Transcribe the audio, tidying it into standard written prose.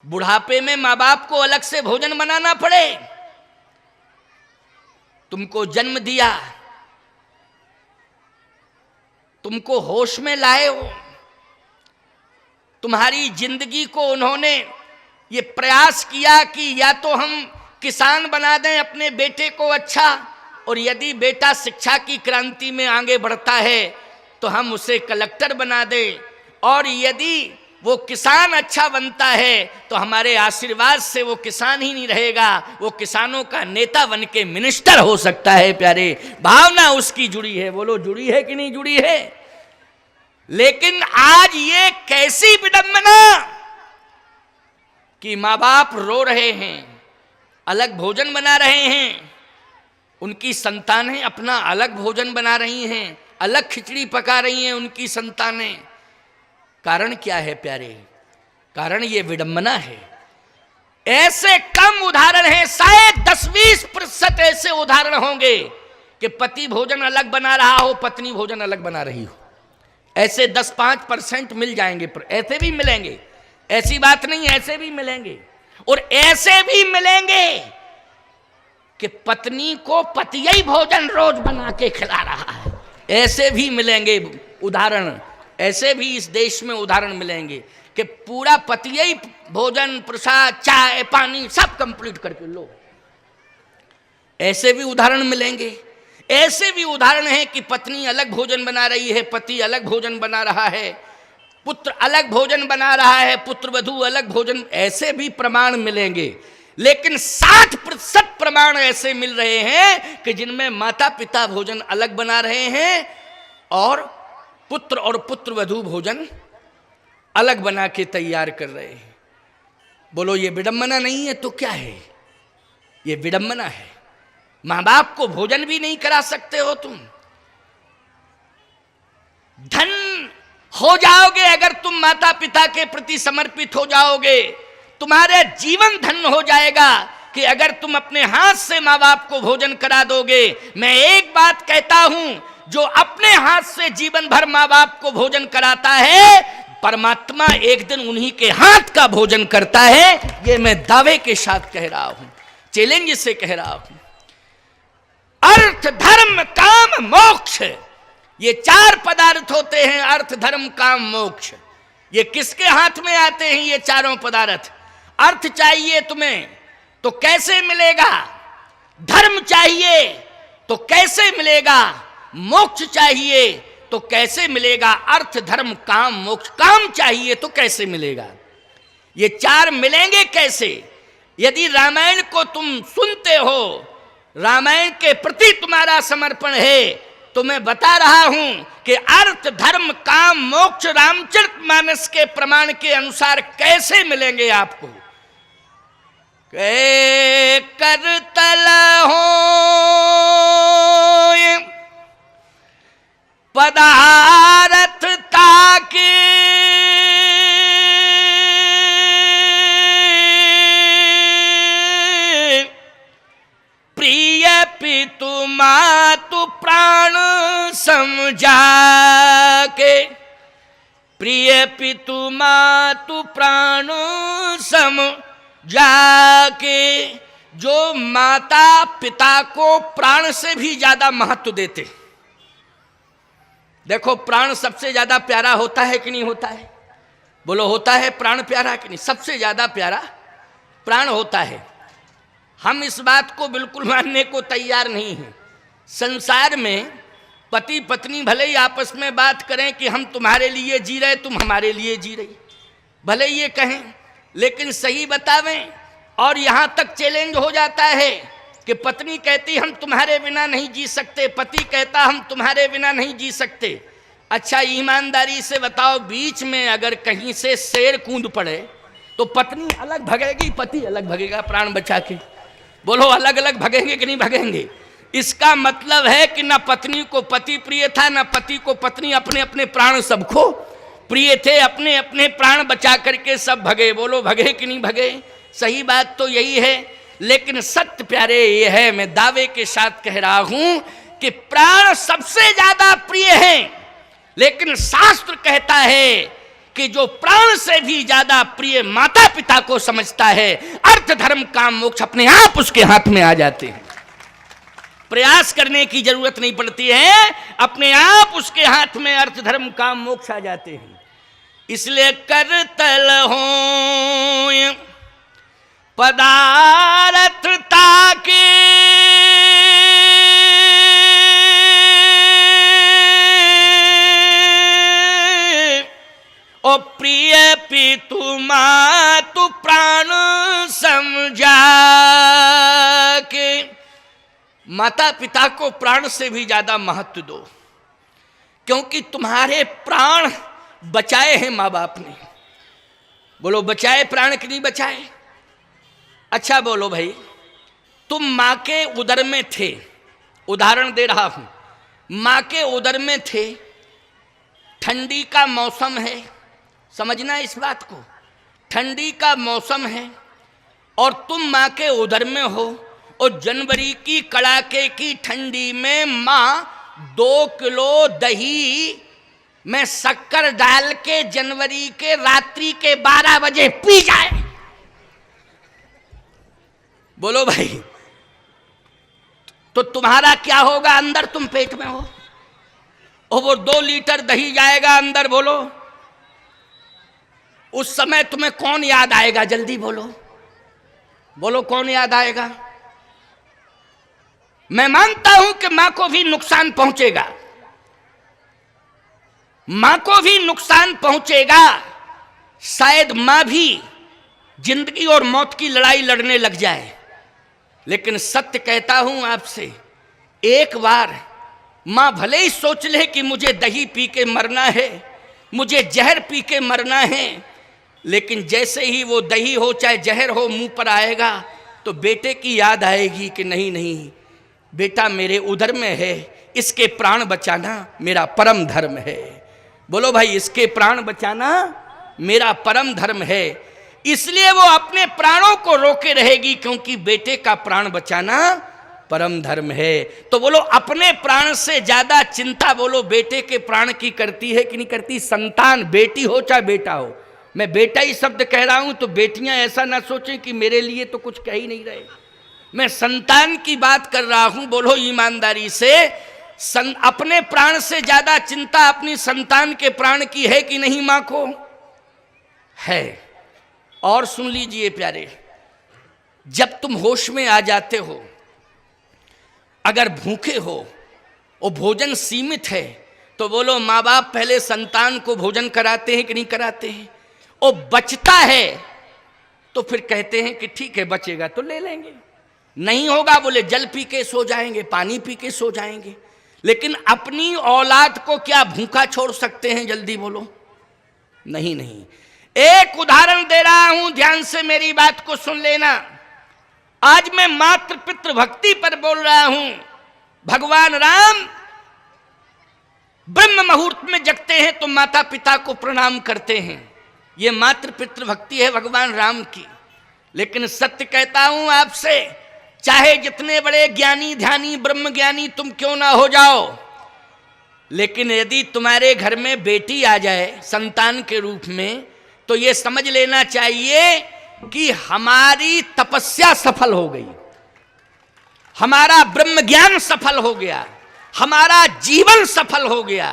बुढ़ापे में माँ बाप को अलग से भोजन बनाना पड़े। तुमको जन्म दिया, तुमको होश में लाए हो, तुम्हारी जिंदगी को उन्होंने ये प्रयास किया कि या तो हम किसान बना दें अपने बेटे को अच्छा, और यदि बेटा शिक्षा की क्रांति में आगे बढ़ता है तो हम उसे कलेक्टर बना दें, और यदि वो किसान अच्छा बनता है तो हमारे आशीर्वाद से वो किसान ही नहीं रहेगा, वो किसानों का नेता बन के मिनिस्टर हो सकता है। प्यारे, भावना उसकी जुड़ी है। बोलो, जुड़ी है कि नहीं जुड़ी है? लेकिन आज ये कैसी विडंबना कि माँ बाप रो रहे हैं, अलग भोजन बना रहे हैं, उनकी संतानें अपना अलग भोजन बना रही हैं, अलग खिचड़ी पका रही हैं उनकी संतानें। कारण क्या है प्यारे? कारण ये विडंबना है। ऐसे कम उदाहरण हैं, शायद 10-20% ऐसे उदाहरण होंगे कि पति भोजन अलग बना रहा हो, पत्नी भोजन अलग बना रही हो। ऐसे 10-5% मिल जाएंगे, ऐसे भी मिलेंगे, ऐसी बात नहीं, ऐसे भी मिलेंगे। और ऐसे भी मिलेंगे कि पत्नी को पति ही भोजन रोज बना के खिला रहा है, ऐसे भी मिलेंगे उदाहरण। ऐसे भी इस देश में उदाहरण मिलेंगे कि पूरा पति ही भोजन, प्रसाद, चाय, पानी सब कंप्लीट करके लो। ऐसे भी उदाहरण मिलेंगे। ऐसे भी उदाहरण है कि पत्नी अलग भोजन बना रही है, पति अलग भोजन बना रहा है, पुत्र अलग भोजन बना रहा है, पुत्र वधू अलग भोजन, ऐसे भी प्रमाण मिलेंगे। लेकिन 60% प्रमाण ऐसे मिल रहे हैं कि जिनमें माता पिता भोजन अलग बना रहे हैं और पुत्र और पुत्र वधू भोजन अलग बना के तैयार कर रहे हैं। बोलो, ये विडंबना नहीं है तो क्या है? ये विडंबना है। मां बाप को भोजन भी नहीं करा सकते हो तुम। धन हो जाओगे अगर तुम माता पिता के प्रति समर्पित हो जाओगे, तुम्हारे जीवन धन्य हो जाएगा कि अगर तुम अपने हाथ से माँ बाप को भोजन करा दोगे। मैं एक बात कहता हूं, जो अपने हाथ से जीवन भर माँ बाप को भोजन कराता है, परमात्मा एक दिन उन्हीं के हाथ का भोजन करता है। ये मैं दावे के साथ कह रहा हूं, चैलेंज से कह रहा हूं। अर्थ, धर्म, काम, मोक्ष, ये 4 पदार्थ होते हैं। अर्थ, धर्म, काम, मोक्ष। ये किसके हाथ में आते हैं ये चारों पदार्थ? अर्थ चाहिए तुम्हें तो कैसे मिलेगा? धर्म चाहिए तो कैसे मिलेगा? मोक्ष चाहिए तो कैसे मिलेगा? अर्थ, धर्म, काम, मोक्ष। काम चाहिए तो कैसे मिलेगा? ये 4 मिलेंगे कैसे? यदि रामायण को तुम सुनते हो, रामायण के प्रति तुम्हारा समर्पण है, तो मैं बता रहा हूं कि अर्थ, धर्म, काम, मोक्ष रामचरितमानस के प्रमाण के अनुसार कैसे मिलेंगे आपको। करतल हो पदारथ ताके, प्रिय पितु मातु प्राण समझा के, प्रिय पितु मातु प्राण समझा के। जो माता पिता को प्राण से भी ज्यादा महत्व देते। देखो, प्राण सबसे ज्यादा प्यारा होता है कि नहीं होता है? बोलो, होता है प्राण प्यारा कि नहीं? सबसे ज्यादा प्यारा प्राण होता है। हम इस बात को बिल्कुल मानने को तैयार नहीं हैं। संसार में पति पत्नी भले ही आपस में बात करें कि हम तुम्हारे लिए जी रहे, तुम हमारे लिए जी रही, भले ये कहें, लेकिन सही बतावें। और यहाँ तक चैलेंज हो जाता है कि पत्नी कहती हम तुम्हारे बिना नहीं जी सकते, पति कहता हम तुम्हारे बिना नहीं जी सकते। अच्छा, ईमानदारी से बताओ, बीच में अगर कहीं से शेर कूद पड़े तो पत्नी अलग भगेगी, पति अलग भगेगा प्राण बचा के? बोलो, अलग अलग भगेंगे कि नहीं भगेंगे? इसका मतलब है कि ना पत्नी को पति प्रिय था, ना पति को पत्नी। अपने अपने प्राण सबको प्रिय थे, अपने अपने प्राण बचा करके सब भगे। बोलो, भगे कि नहीं भगे? सही बात तो यही है। लेकिन सत्य प्यारे ये है, मैं दावे के साथ कह रहा हूं कि प्राण सबसे ज्यादा प्रिय हैं। लेकिन शास्त्र कहता है कि जो प्राण से भी ज्यादा प्रिय माता पिता को समझता है, अर्थ धर्म काम मोक्ष अपने आप उसके हाथ में आ जाते हैं। प्रयास करने की जरूरत नहीं पड़ती है, अपने आप उसके हाथ में अर्थ धर्म काम मोक्ष आ जाते हैं। इसलिए करतल हो पदार्थता के ओ प्रिय पितु मातु प्राण समझा के। माता पिता को प्राण से भी ज्यादा महत्व दो, क्योंकि तुम्हारे प्राण बचाए हैं माँ बाप ने। बोलो बचाए प्राण कि नहीं बचाए? अच्छा बोलो भाई, तुम माँ के उदर में थे, उदाहरण दे रहा हूं, माँ के उदर में थे, ठंडी का मौसम है, समझना इस बात को, ठंडी का मौसम है और तुम माँ के उदर में हो और जनवरी की कड़ाके की ठंडी में माँ 2 किलो दही में शक्कर डाल के जनवरी के रात्रि के 12 बजे पी जाए। बोलो भाई, तो तुम्हारा क्या होगा अंदर? तुम पेट में हो और वो 2 लीटर दही जाएगा अंदर। बोलो उस समय तुम्हें कौन याद आएगा? जल्दी बोलो, बोलो कौन याद आएगा? मैं मानता हूं कि मां को भी नुकसान पहुंचेगा, मां को भी नुकसान पहुंचेगा, शायद मां भी जिंदगी और मौत की लड़ाई लड़ने लग जाए। लेकिन सत्य कहता हूं आपसे, एक बार मां भले ही सोच ले कि मुझे दही पी के मरना है, मुझे जहर पी के मरना है, लेकिन जैसे ही वो दही हो चाहे जहर हो मुंह पर आएगा तो बेटे की याद आएगी कि नहीं नहीं, बेटा मेरे उदर में है, इसके प्राण बचाना मेरा परम धर्म है। बोलो भाई, इसके प्राण बचाना मेरा परम धर्म है। इसलिए वो अपने प्राणों को रोके रहेगी, क्योंकि बेटे का प्राण बचाना परम धर्म है। तो बोलो अपने प्राण से ज्यादा चिंता बोलो बेटे के प्राण की करती है कि नहीं करती? संतान बेटी हो चाहे बेटा हो, मैं बेटा ही शब्द कह रहा हूं तो बेटियां ऐसा ना सोचें कि मेरे लिए तो कुछ कह ही नहीं रहे, मैं संतान की बात कर रहा हूं। बोलो ईमानदारी से, अपने प्राण से ज्यादा चिंता अपनी संतान के प्राण की है कि नहीं? मां को है। और सुन लीजिए प्यारे, जब तुम होश में आ जाते हो, अगर भूखे हो और भोजन सीमित है, तो बोलो माँ बाप पहले संतान को भोजन कराते हैं कि नहीं कराते हैं? और बचता है तो फिर कहते हैं कि ठीक है बचेगा तो ले लेंगे, नहीं होगा बोले जल पी के सो जाएंगे, पानी पी के सो जाएंगे। लेकिन अपनी औलाद को क्या भूखा छोड़ सकते हैं? जल्दी बोलो, नहीं नहीं। एक उदाहरण दे रहा हूं, ध्यान से मेरी बात को सुन लेना। आज मैं मातृ पितृ भक्ति पर बोल रहा हूं। भगवान राम ब्रह्म मुहूर्त में जगते हैं तो माता पिता को प्रणाम करते हैं, ये मातृ पितृ भक्ति है भगवान राम की। लेकिन सत्य कहता हूं आपसे, चाहे जितने बड़े ज्ञानी ध्यानी ब्रह्म ज्ञानी तुम क्यों ना हो जाओ, लेकिन यदि तुम्हारे घर में बेटी आ जाए संतान के रूप में, तो ये समझ लेना चाहिए कि हमारी तपस्या सफल हो गई, हमारा ब्रह्म ज्ञान सफल हो गया, हमारा जीवन सफल हो गया।